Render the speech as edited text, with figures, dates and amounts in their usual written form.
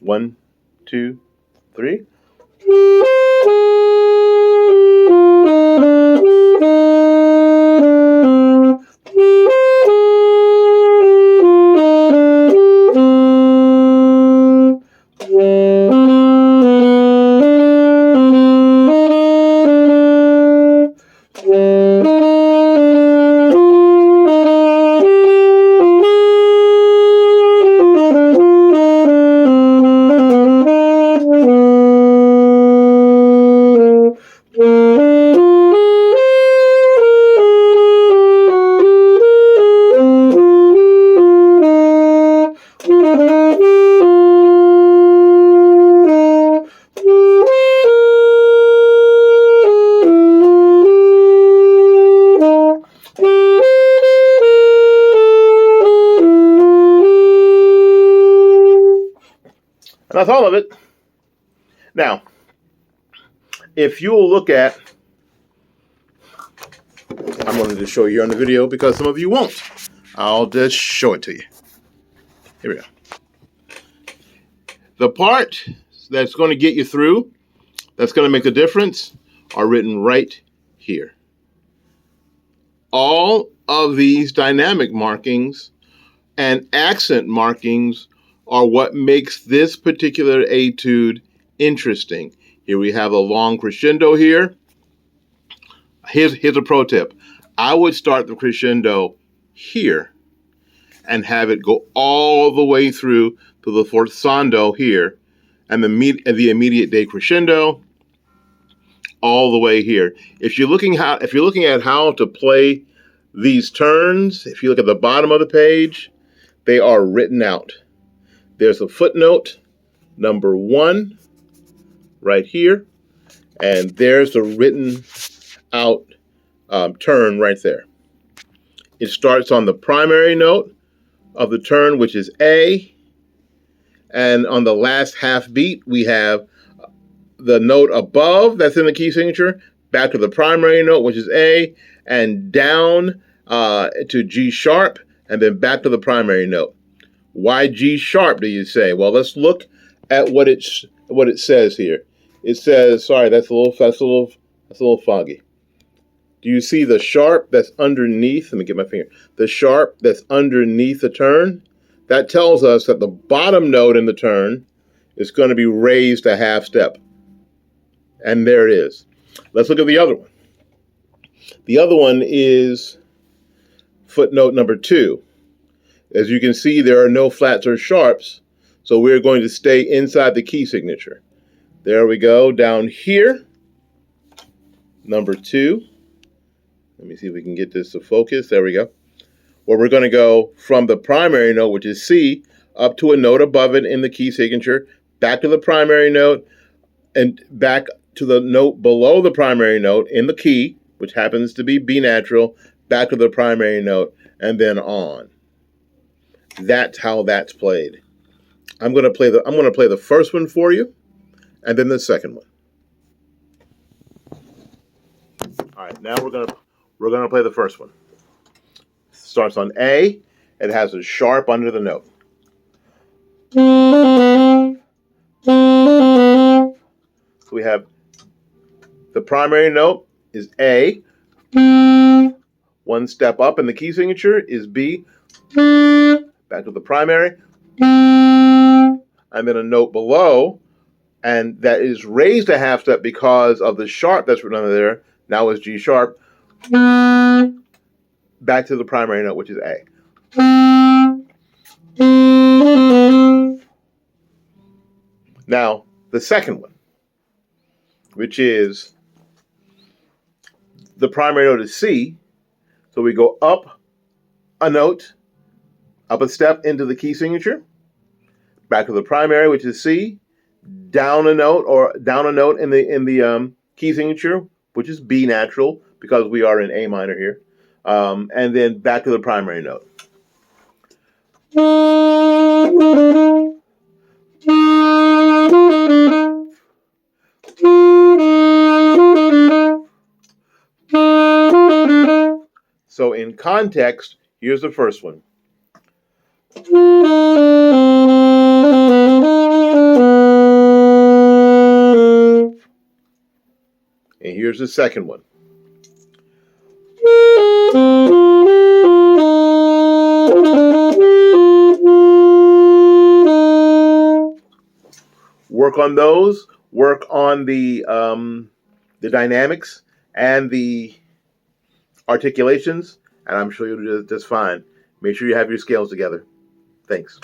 1, 2, 3. And that's all of it. Now, if you will look at, I'm going to just show you on the video because some of you won't. I'll just show it to you. Here we go. The part that's going to get you through, that's going to make a difference, are written right here. All of these dynamic markings and accent markings are what makes this particular etude interesting. Here we have a long crescendo here. Here's a pro tip. I would start the crescendo here and have it go all the way through to the forzando here, and the immediate decrescendo all the way here. If you're looking at how to play these turns, if you look at the bottom of the page, they are written out. There's a footnote number 1 right here, and there's a written out turn right there. It starts on the primary note of the turn, which is A, and on the last half beat, we have the note above that's in the key signature, back to the primary note, which is A, and down to G sharp, and then back to the primary note. Why G sharp, do you say? Well, let's look at what it says here. It says, sorry, that's a little foggy. Do you see the sharp that's underneath? Let me get my finger. The sharp that's underneath the turn? That tells us that the bottom note in the turn is going to be raised a half step. And there it is. Let's look at the other one. The other one is footnote number 2. As you can see, there are no flats or sharps, so we're going to stay inside the key signature. There we go, down here, number 2. Let me see if we can get this to focus. There we go. Where we're going to go from the primary note, which is C, up to a note above it in the key signature, back to the primary note, and back to the note below the primary note in the key, which happens to be B natural, back to the primary note, and then on. That's how that's played. I'm going to play the first one for you, and then the second one. All right, now we're gonna play the first one. Starts on A. It has a sharp under the note. So we have the primary note is A. One step up in the key signature is B. Back to the primary. And then a note below, and that is raised a half step because of the sharp that's written under there. Now is G sharp. Back to the primary note, which is A. Now, the second one, which is the primary note is C. So we go up a note, up a step into the key signature, back to the primary, which is C, down a note in the key signature, which is B natural because we are in A minor here, and then back to the primary note. So in context, here's the first one. And here's the second one. Work on those. Work on the dynamics and the articulations, and I'm sure you'll do just fine. Make sure you have your scales together. Thanks.